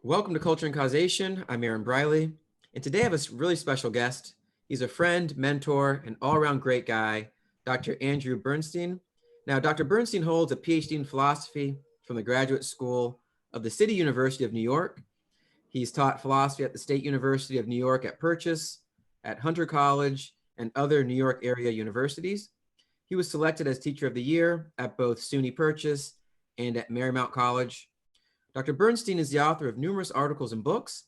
Welcome to Culture and Causation. I'm Aaron Briley, and today I have a really special guest. He's a friend, mentor, and all-around great guy, Dr. Andrew Bernstein. Now, Dr. Bernstein holds a PhD in philosophy from the Graduate School of the City University of New York. He's taught philosophy at the State University of New York at Purchase, at Hunter College, and other New York area universities. He was selected as Teacher of the Year at both SUNY Purchase and at Marymount College. Dr. Bernstein is the author of numerous articles and books.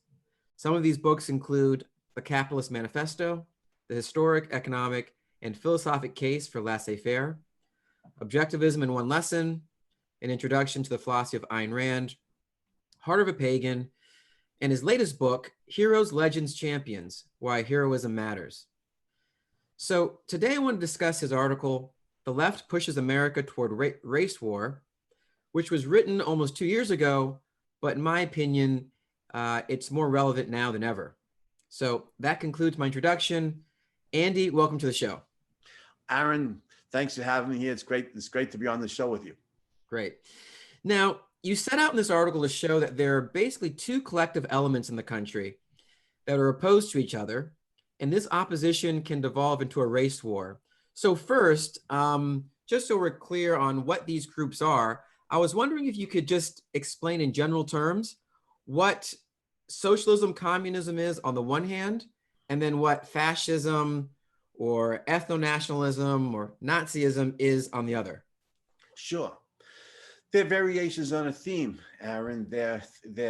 Some of these books include The Capitalist Manifesto, The Historic, Economic, and Philosophic Case for Laissez-Faire, Objectivism in One Lesson, An Introduction to the Philosophy of Ayn Rand, Heart of a Pagan, and his latest book, Heroes, Legends, Champions, Why Heroism Matters. So today I want to discuss his article, The Left Pushes America Toward Race War, which was written almost 2 years ago, but in my opinion, it's more relevant now than ever. So that concludes my introduction. Andy, welcome to the show. Aaron, thanks for having me here. It's great to be on the show with you. Great. Now, you set out in this article to show that there are basically two collective elements in the country that are opposed to each other, and this opposition can devolve into a race war. So first, just so we're clear on what these groups are, I was wondering if you could just explain in general terms what socialism, communism is on the one hand, and then what fascism or ethno-nationalism or Nazism is on the other. Sure. They're variations on a theme, Aaron. They're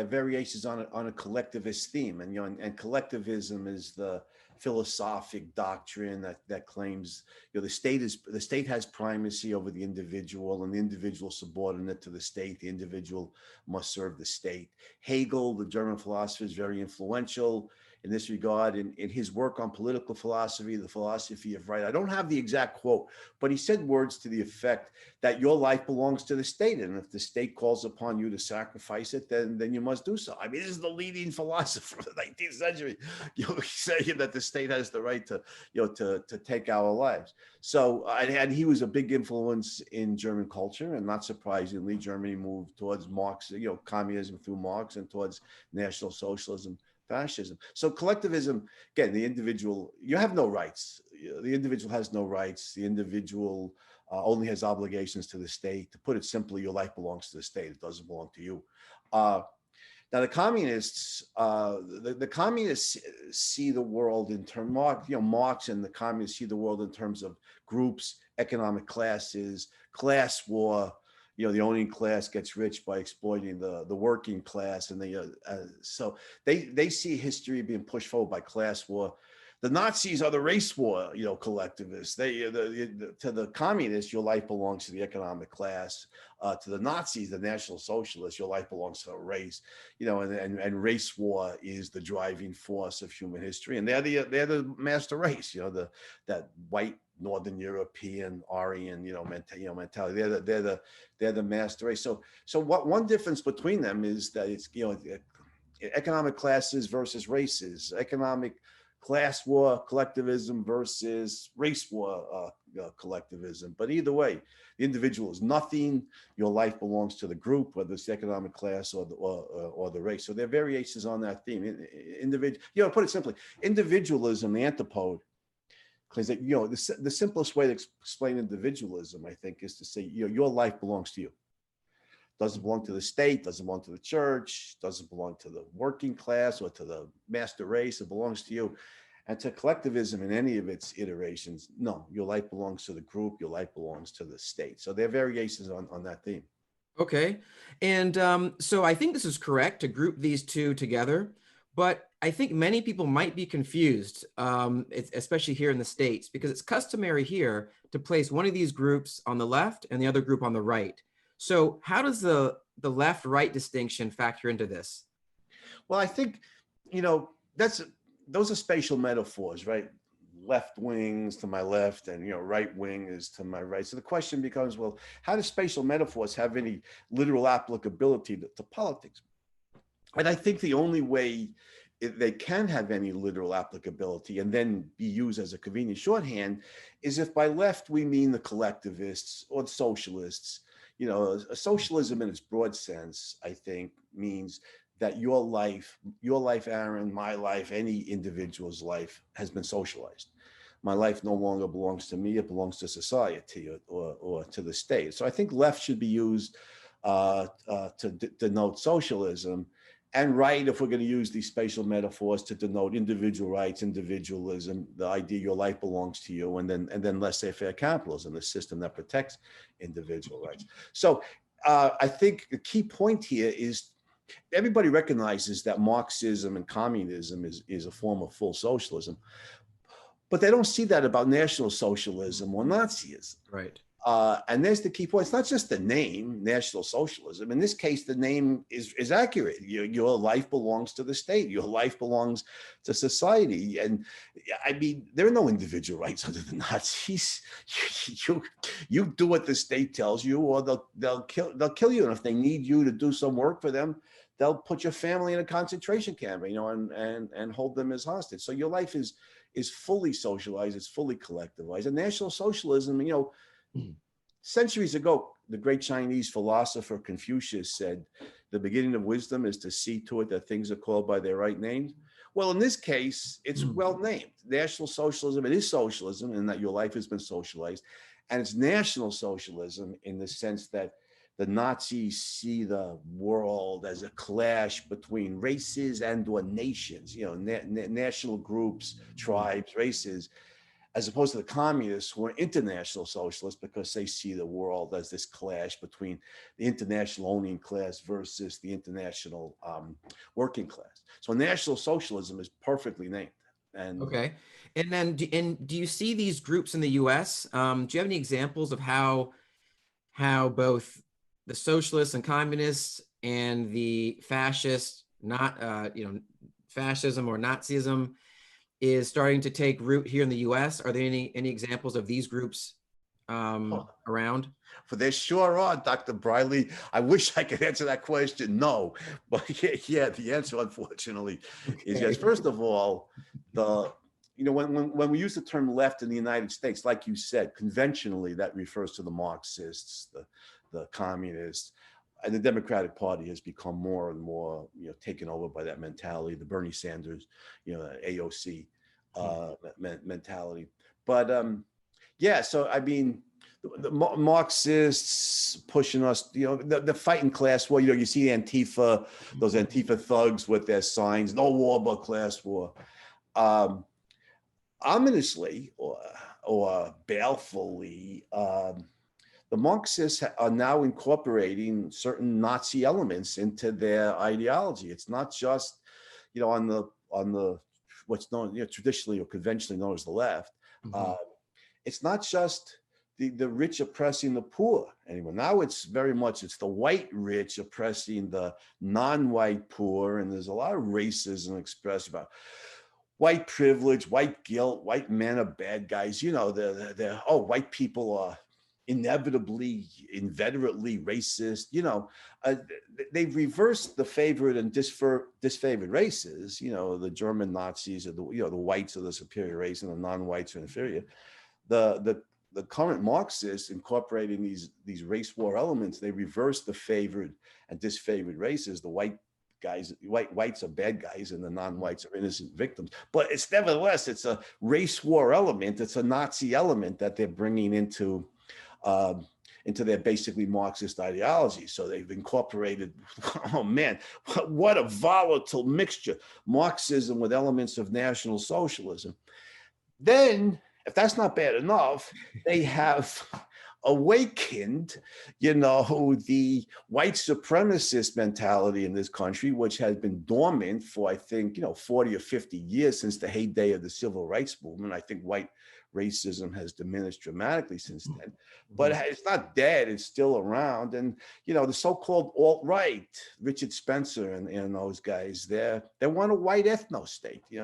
variations on a collectivist theme, and collectivism is the philosophic doctrine that claims the state has primacy over the individual, and the individual subordinate to the state. The individual must serve the state. Hegel, the German philosopher, is very influential in this regard in his work on political philosophy, the philosophy of right. I don't have the exact quote, but he said words to the effect that your life belongs to the state, and if the state calls upon you to sacrifice it, then you must do so. I mean, this is the leading philosopher of the 19th century. Saying that the state has the right to take our lives. So, and he was a big influence in German culture, and not surprisingly, Germany moved towards Marx, communism through Marx, and towards National Socialism, fascism. So collectivism, again, the individual, you have no rights. The individual has no rights. The individual only has obligations to the state. To put it simply, your life belongs to the state. It doesn't belong to you. Now, the communists, the communists see the world in terms, Marx and the communists see the world in terms of groups, economic classes, class war. The owning class gets rich by exploiting the working class, and so they see history being pushed forward by class war. The Nazis are the race war, collectivists. To the communists, your life belongs to the economic class. To the Nazis, the National Socialists, your life belongs to a race. And race war is the driving force of human history, and they're the master race. That white Northern European Aryan, mentality. They're the master race. So what one difference between them is that it's economic classes versus races, economic class war collectivism versus race war collectivism. But either way, the individual is nothing. Your life belongs to the group, whether it's the economic class or the race. So there are variations on that theme. Put it simply, individualism, the antipode, because the simplest way to explain individualism, I think, is to say your life belongs to you. Doesn't belong to the state, doesn't belong to the church, doesn't belong to the working class or to the master race. It belongs to you. And to collectivism in any of its iterations, no, your life belongs to the group, your life belongs to the state. So there are variations on that theme. Okay. And so I think this is correct to group these two together. But I think many people might be confused, especially here in the States, because it's customary here to place one of these groups on the left and the other group on the right. So how does the left-right distinction factor into this? Well, I think, those are spatial metaphors, right? Left wings to my left and, right wing is to my right. So the question becomes, well, how do spatial metaphors have any literal applicability to politics? And I think the only way they can have any literal applicability and then be used as a convenient shorthand is if by left we mean the collectivists or the socialists. Socialism in its broad sense, I think, means that your life, Aaron, my life, any individual's life has been socialized. My life no longer belongs to me; it belongs to society or to the state. So I think left should be used to denote socialism, and right, if we're going to use these spatial metaphors, to denote individual rights, individualism, the idea your life belongs to you, and then laissez-faire capitalism, the system that protects individual rights. So I think the key point here is everybody recognizes that Marxism and communism is a form of full socialism, but they don't see that about National Socialism or Nazism. Right. And there's the key point. It's not just the name, National Socialism. In this case, the name is accurate. Your life belongs to the state. Your life belongs to society. And I mean, there are no individual rights under the Nazis. You do what the state tells you, or they'll kill you. And if they need you to do some work for them, they'll put your family in a concentration camp, and hold them as hostage. So your life is fully socialized. It's fully collectivized. And National Socialism, centuries ago, the great Chinese philosopher Confucius said, the beginning of wisdom is to see to it that things are called by their right names. Well, in this case, it's well named. National Socialism, it is socialism in that your life has been socialized. And it's National Socialism in the sense that the Nazis see the world as a clash between races and or nations, national groups, tribes, races, as opposed to the communists who are international socialists because they see the world as this clash between the international owning class versus the international working class. So National Socialism is perfectly named. And Okay. And then, do you see these groups in the U.S.? Do you have any examples of how both the socialists and communists and the fascist, fascism or Nazism, is starting to take root here in the U.S.? Are there any examples of these groups around? For there sure are, Dr. Briley. I wish I could answer that question. No, but yeah, the answer, unfortunately, is yes. First of all, when we use the term left in the United States, like you said, conventionally that refers to the Marxists, the communists, and the Democratic Party has become more and more, taken over by that mentality, the Bernie Sanders, AOC mentality. But yeah, so I mean, the Marxists pushing us, the fighting class war. You see Antifa, those Antifa thugs with their signs, "No war but class war." Ominously or balefully, the Marxists are now incorporating certain Nazi elements into their ideology. It's not just, on the what's known, traditionally or conventionally known as the left. It's not just the rich oppressing the poor anymore. Now it's the white rich oppressing the non-white poor, and there's a lot of racism expressed about white privilege, white guilt, white men are bad guys. White people are inevitably, inveterately racist. They've reversed the favored and disfavored races. The German Nazis are the whites are the superior race and the non-whites are inferior. The current Marxists incorporating these race war elements, they reverse the favored and disfavored races. The whites are bad guys and the non-whites are innocent victims. But it's nevertheless, it's a race war element. It's a Nazi element that they're bringing into their basically Marxist ideology. So they've incorporated, oh man, what a volatile mixture, Marxism with elements of National Socialism. Then, if that's not bad enough, they have awakened, the white supremacist mentality in this country, which has been dormant for, I think, 40 or 50 years since the heyday of the civil rights movement. I think white racism has diminished dramatically since then, but it's not dead. It's still around. And, the so-called alt-right, Richard Spencer and those guys, they want a white ethno state. They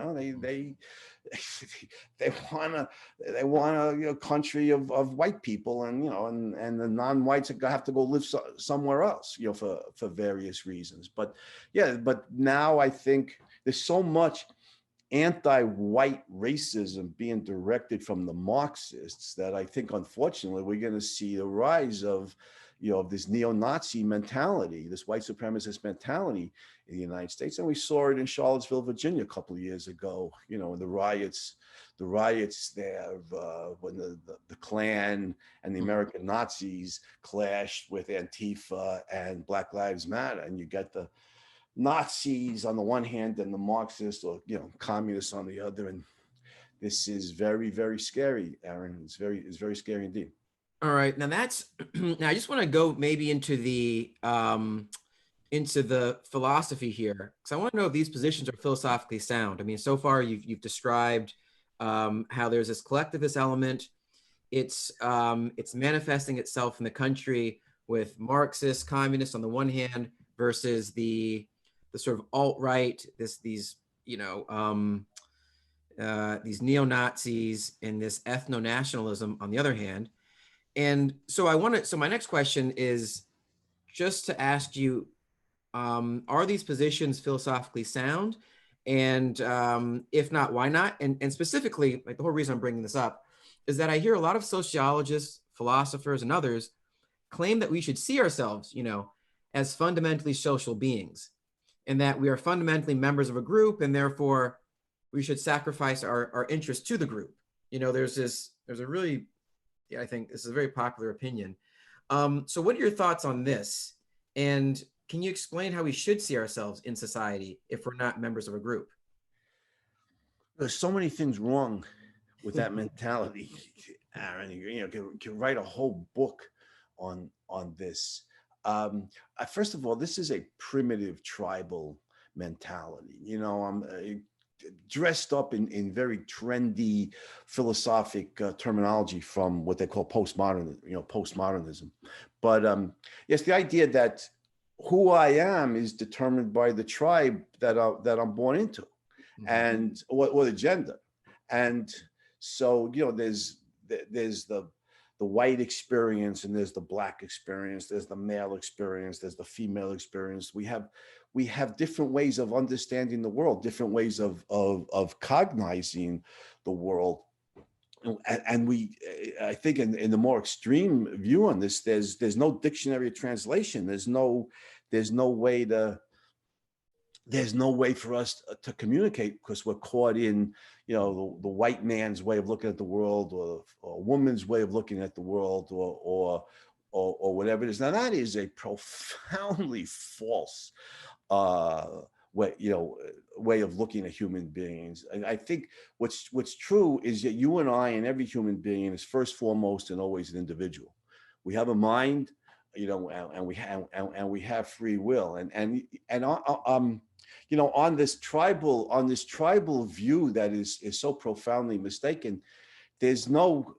want a country of white people, and the non-whites have to go live somewhere else, for various reasons. But now I think there's so much anti-white racism being directed from the Marxists that I think, unfortunately, we're going to see the rise of, of this neo-Nazi mentality, this white supremacist mentality in the United States. And we saw it in Charlottesville, Virginia, a couple of years ago, in the riots there when the Klan and the American Nazis clashed with Antifa and Black Lives Matter. And you get the Nazis on the one hand and the Marxists or, communists on the other. And this is very, very scary, Aaron. It's very scary indeed. All right. Now that's now I just want to go maybe into the philosophy here, because I want to know if these positions are philosophically sound. I mean, so far you've described how there's this collectivist element. It's manifesting itself in the country with Marxists, communists on the one hand versus the sort of alt-right, these neo-Nazis and this ethno-nationalism on the other hand. And so my next question is just to ask you, are these positions philosophically sound? And if not, why not? And specifically, like the whole reason I'm bringing this up is that I hear a lot of sociologists, philosophers, and others claim that we should see ourselves, as fundamentally social beings, and that we are fundamentally members of a group, and therefore we should sacrifice our interest to the group. I think this is a very popular opinion. So what are your thoughts on this? And can you explain how we should see ourselves in society if we're not members of a group? There's so many things wrong with that mentality, Aaron. You can write a whole book on this. First of all, this is a primitive tribal mentality. I'm dressed up in very trendy philosophic terminology from what they call postmodernism. But yes, the idea that who I am is determined by the tribe that I'm born into, and or the gender. And so there's the white experience, and there's the black experience, there's the male experience, there's the female experience. We have different ways of understanding the world, different ways of cognizing the world. And I think in the more extreme view on this, there's no dictionary translation. There's no way for us to communicate, because we're caught in, the white man's way of looking at the world, or a woman's way of looking at the world, or whatever it is. Now that is a profoundly false way of looking at human beings. And I think what's true is that you and I and every human being is first, foremost, and always an individual. We have a mind, and we have free will, and on this tribal view that is so profoundly mistaken. There's no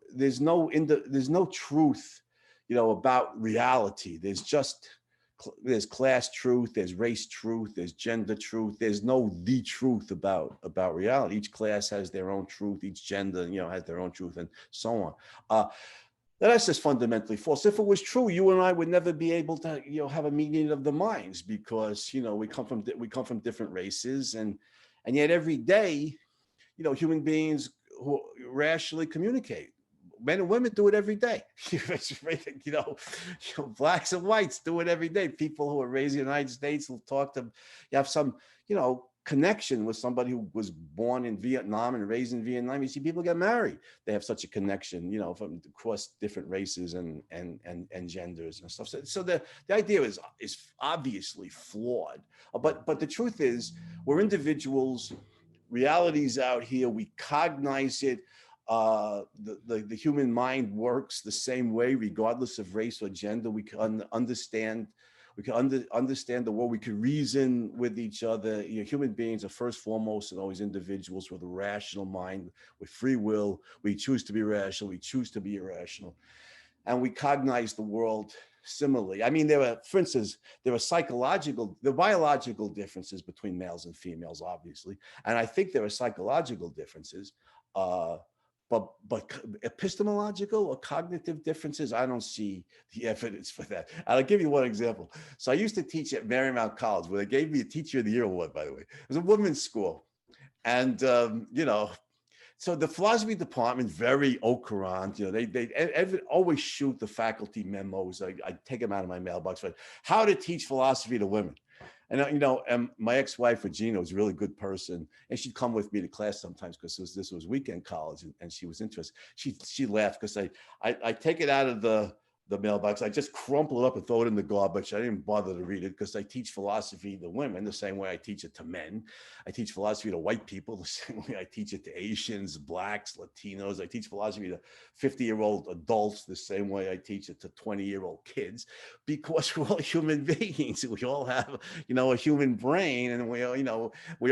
truth, about reality. There's class truth, there's race truth, there's gender truth. There's no the truth about reality. Each class has their own truth. Each gender, has their own truth, and so on. That's just fundamentally false. If it was true, you and I would never be able to, have a meeting of the minds, because, we come from different races, and yet every day, human beings who rationally communicate. Men and women do it every day. Blacks and whites do it every day. People who are raised in the United States will talk to, you have some, connection with somebody who was born in Vietnam and raised in Vietnam. You see people get married. They have such a connection, from across different races and genders and stuff. So the idea is obviously flawed. But the truth is, we're individuals. Reality's out here. We cognize it. The human mind works the same way, regardless of race or gender. We can understand the world. We can reason with each other. Human beings are first, foremost, and always individuals with a rational mind, with free will. We choose to be rational. We choose to be irrational, and we cognize the world similarly. I mean, there are biological differences between males and females, obviously, and I think there are psychological differences. But epistemological or cognitive differences, I don't see the evidence for that. I'll give you one example. So I used to teach at Marymount College, where they gave me a Teacher of the Year award, by the way. It was a women's school. And, So the philosophy department, very au courant, they always shoot the faculty memos. I take them out of my mailbox, but how to teach philosophy to women. And and my ex-wife Regina was a really good person, and she'd come with me to class sometimes because this was weekend college, and she was interested. She laughed because I take it out of the mailbox. I just crumple it up and throw it in the garbage. I didn't bother to read it because I teach philosophy to women the same way I teach it to men. I teach philosophy to white people the same way I teach it to Asians, blacks, Latinos. I teach philosophy to 50-year-old adults the same way I teach it to 20-year-old kids, because we're all human beings. We all have, a human brain, and we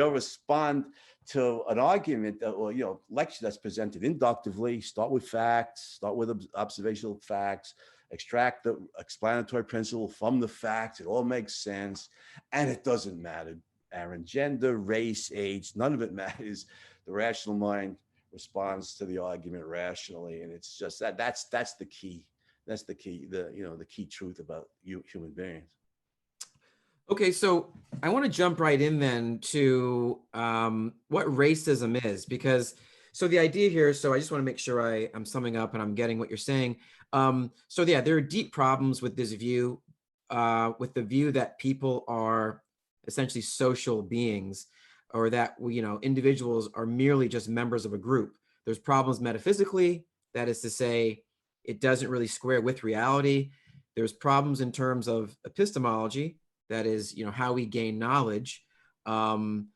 all respond to an argument or lecture that's presented inductively. Start with facts, start with observational facts, extract the explanatory principle from the facts. It all makes sense. And it doesn't matter, Aaron, gender, race, age, none of it matters. The rational mind responds to the argument rationally. And it's just that's the key. That's the key, the key truth about human beings. Okay, so I want to jump right in then to what racism is, because so the idea here, so I just want to make sure I'm summing up and I'm getting what you're saying. So yeah, there are deep problems with this view, with the view that people are essentially social beings, or that individuals are merely just members of a group. There's problems metaphysically, that is to say, it doesn't really square with reality. There's problems in terms of epistemology, that is, how we gain knowledge. And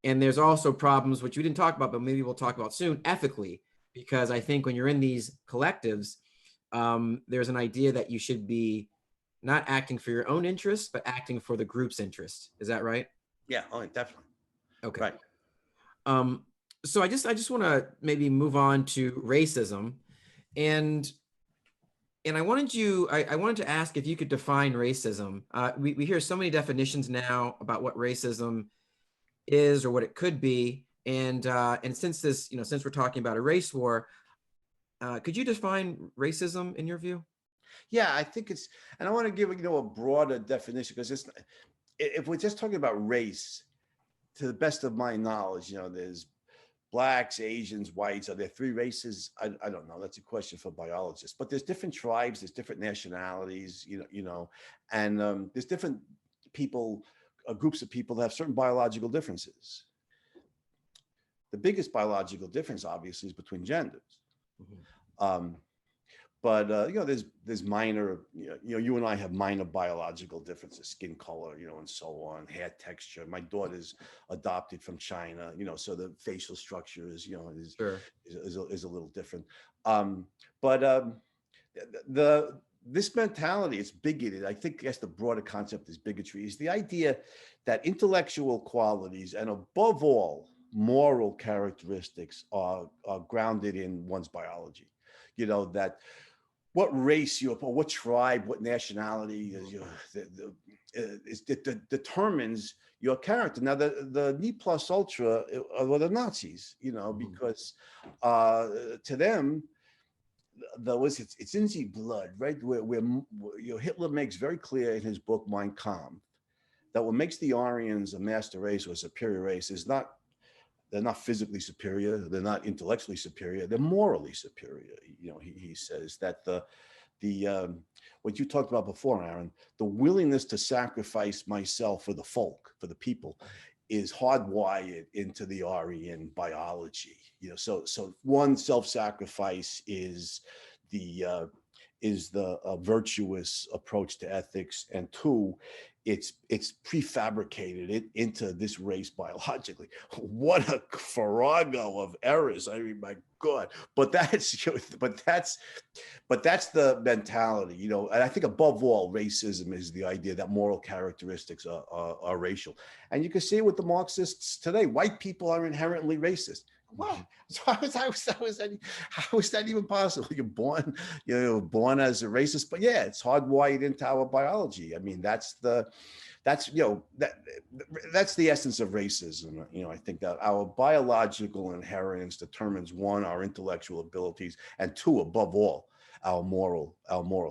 there's also problems, which we didn't talk about, but maybe we'll talk about soon, ethically, because I think when you're in these collectives, there's an idea that you should be not acting for your own interest, but acting for the group's interest. Is that right? Yeah, definitely. Okay. Right. So I just want to maybe move on to racism, and I wanted to ask if you could define racism. We hear so many definitions now about what racism is or what it could be, and since since we're talking about a race war, could you define racism in your view? Yeah, I think and I want to give a broader definition, because if we're just talking about race, to the best of my knowledge, there's blacks, Asians, whites. Are there three races? I don't know. That's a question for biologists. But there's different tribes, there's different nationalities, and there's different people, groups of people that have certain biological differences. The biggest biological difference, obviously, is between genders. Mm-hmm. But there's minor, you and I have minor biological differences, skin color, and so on, hair texture. My daughter's adopted from China, so the facial structure is, Sure. is a little different. This mentality, it's bigoted. I think, yes, the broader concept is bigotry, is the idea that intellectual qualities and above all moral characteristics are grounded in one's biology. That what race you're, or what tribe, what nationality determines your character. Now, the ne plus ultra were the Nazis, because to them, it's in the blood, right? Where Hitler makes very clear in his book Mein Kampf that what makes the Aryans a master race or a superior race is not. They're not physically superior. They're not intellectually superior. They're morally superior. He says that what you talked about before, Aaron, the willingness to sacrifice myself for the folk, for the people, is hardwired into the Aryan biology. So one, self-sacrifice is the virtuous approach to ethics, and two, it's prefabricated into this race biologically. What a farrago of errors! I mean, my God! But that's the mentality, and I think above all, racism is the idea that moral characteristics are racial, and you can see it with the Marxists today. White people are inherently racist. Wow. So how is that even possible? You're born as a racist, but yeah, it's hardwired into our biology. I mean, that's the essence of racism. I think that our biological inheritance determines, one, our intellectual abilities, and two, above all, our moral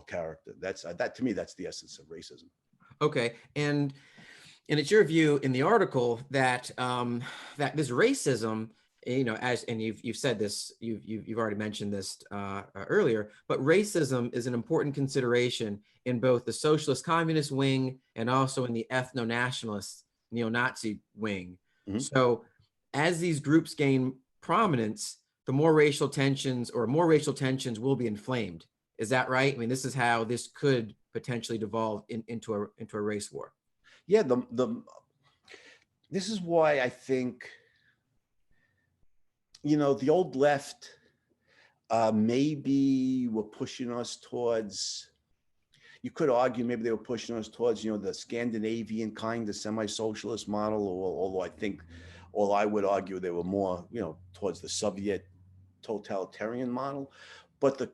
character. That to me, that's the essence of racism. Okay, and it's your view in the article that that this racism you know, as and you've said this, you've already mentioned this earlier, but racism is an important consideration in both the socialist communist wing and also in the ethno-nationalist neo-Nazi wing. Mhm. So as these groups gain prominence, the more racial tensions will be inflamed. Is that right? I mean, this is how this could potentially devolve into a race war. Yeah, the this is why I think, the old left maybe were pushing us towards, you could argue maybe they were pushing us towards, the Scandinavian kind of semi-socialist model, or, although I think, or I would argue they were more, towards the Soviet totalitarian model. But the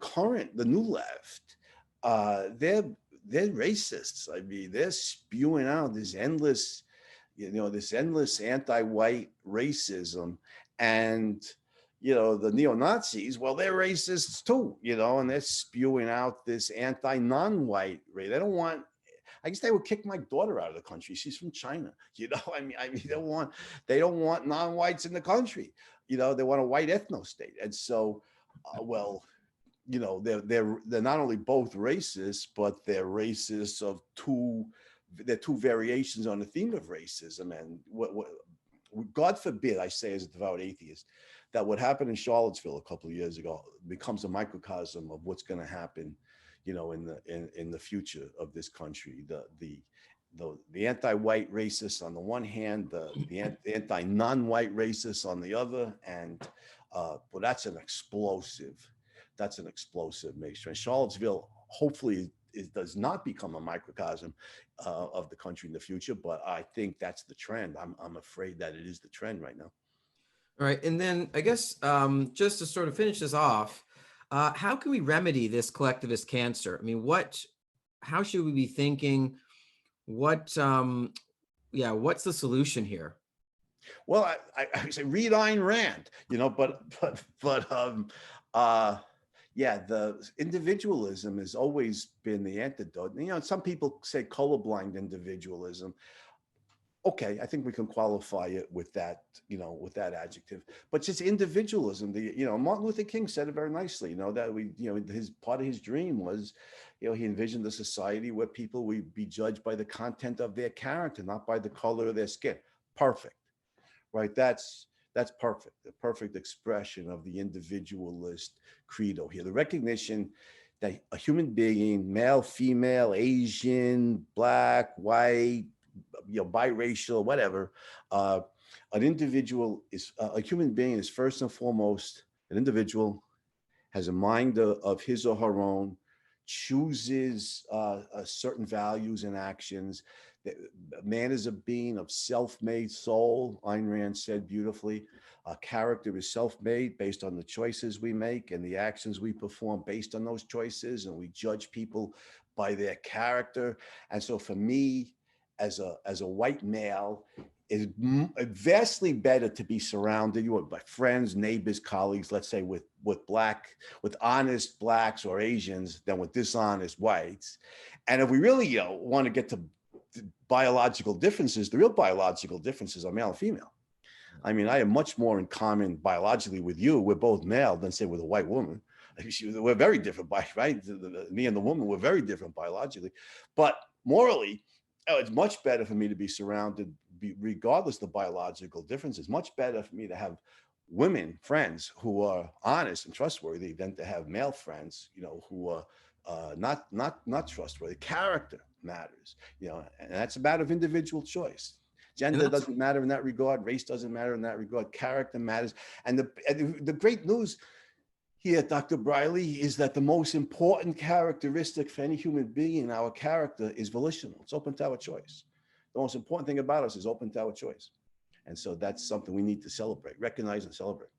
new left, they're racists. I mean, they're spewing out this endless anti-white racism. And the neo-Nazis, well, they're racists too, and they're spewing out this anti-non-white race. They don't want, I guess they would kick my daughter out of the country. She's from China. I mean, they don't want non-whites in the country. They want a white ethno state. And so, well, they're not only both racist, but they're racist of they're two variations on the theme of racism. And what God forbid, I say as a devout atheist, that what happened in Charlottesville a couple of years ago becomes a microcosm of what's going to happen, in the future of this country. The anti-white racists on the one hand, the anti-non-white racists on the other, and well, that's an explosive mixture. And Charlottesville, hopefully, it does not become a microcosm of the country in the future, but I think that's the trend. I'm afraid that it is the trend right now. All right, and then I guess just to sort of finish this off, how can we remedy this collectivist cancer? I mean, how should we be thinking? What's the solution here? Well, I say read Ayn Rand, yeah, the individualism has always been the antidote. Some people say colorblind individualism. Okay, I think we can qualify it with that, with that adjective. But just individualism, Martin Luther King said it very nicely, that his part of his dream was, he envisioned a society where people would be judged by the content of their character, not by the color of their skin. Perfect, right? That's perfect, the perfect expression of the individualist credo here. The recognition that a human being, male, female, Asian, black, white, biracial, whatever, an individual is a human being is first and foremost an individual, has a mind of his or her own, chooses certain values and actions. Man is a being of self-made soul. Ayn Rand said beautifully, character is self-made based on the choices we make and the actions we perform based on those choices, and we judge people by their character. And so for me, as a white male, is vastly better to be surrounded by friends, neighbors, colleagues, let's say with honest blacks or Asians than with dishonest whites. And if we really want to get to biological differences, the real biological differences are male and female. I mean, I have much more in common biologically with you. We're both male than say with a white woman. We're very different, right? Me and the woman, we're very different biologically, but morally, it's much better for me to be surrounded, regardless of the biological differences. Much better for me to have women friends who are honest and trustworthy than to have male friends, who are not trustworthy. Character matters, and that's a matter of individual choice. Gender doesn't matter in that regard. Race doesn't matter in that regard. Character matters. And the great news here, Dr. Briley, is that the most important characteristic for any human being, our character, is volitional. It's open to our choice. The most important thing about us is open to our choice. And so that's something we need to celebrate, recognize and celebrate.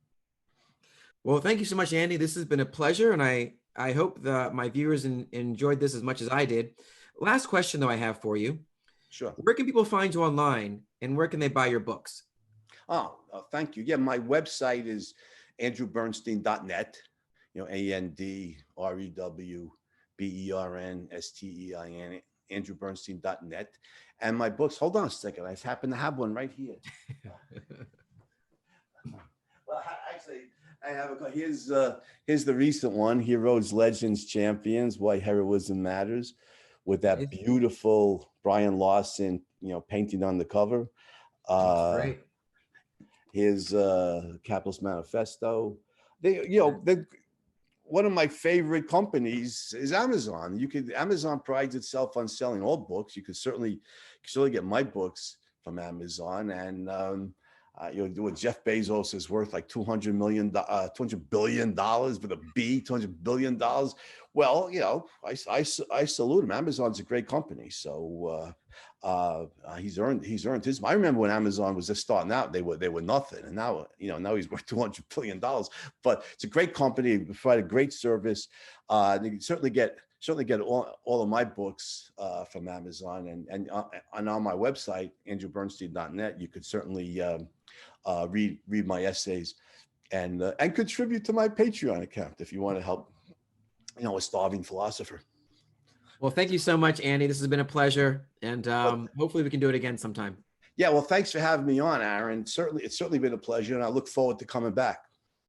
Well, thank you so much, Andy. This has been a pleasure, and I hope that my viewers enjoyed this as much as I did. Last question, though, I have for you. Sure. Where can people find you online, and where can they buy your books? Oh, thank you. Yeah, my website is andrewbernstein.net. AndrewBernstein, andrewbernstein.net. And my books, hold on a second, I happen to have one right here. Well, I have here's the recent one: Heroes, Legends, Champions. Why Heroism Matters, with that Amazing. beautiful Brian Lawson, painting on the cover. That's Uh, great. his Capitalist Manifesto. They one of my favorite companies is Amazon. Amazon prides itself on selling all books. You could certainly get my books from Amazon, and what Jeff Bezos is worth, like $200 billion with a B, $200 billion. Well, I salute him. Amazon's a great company, so he's earned his. I remember when Amazon was just starting out, they were nothing, and now he's worth $200 billion. But it's a great company, provide a great service. You can certainly get all of my books from Amazon, and on my website, andrewbernstein.net, you could certainly read my essays and contribute to my Patreon account if you want to help, a starving philosopher. Well, thank you so much, Andy. This has been a pleasure, and hopefully we can do it again sometime. Yeah, well, thanks for having me on, Aaron. It's certainly been a pleasure, and I look forward to coming back.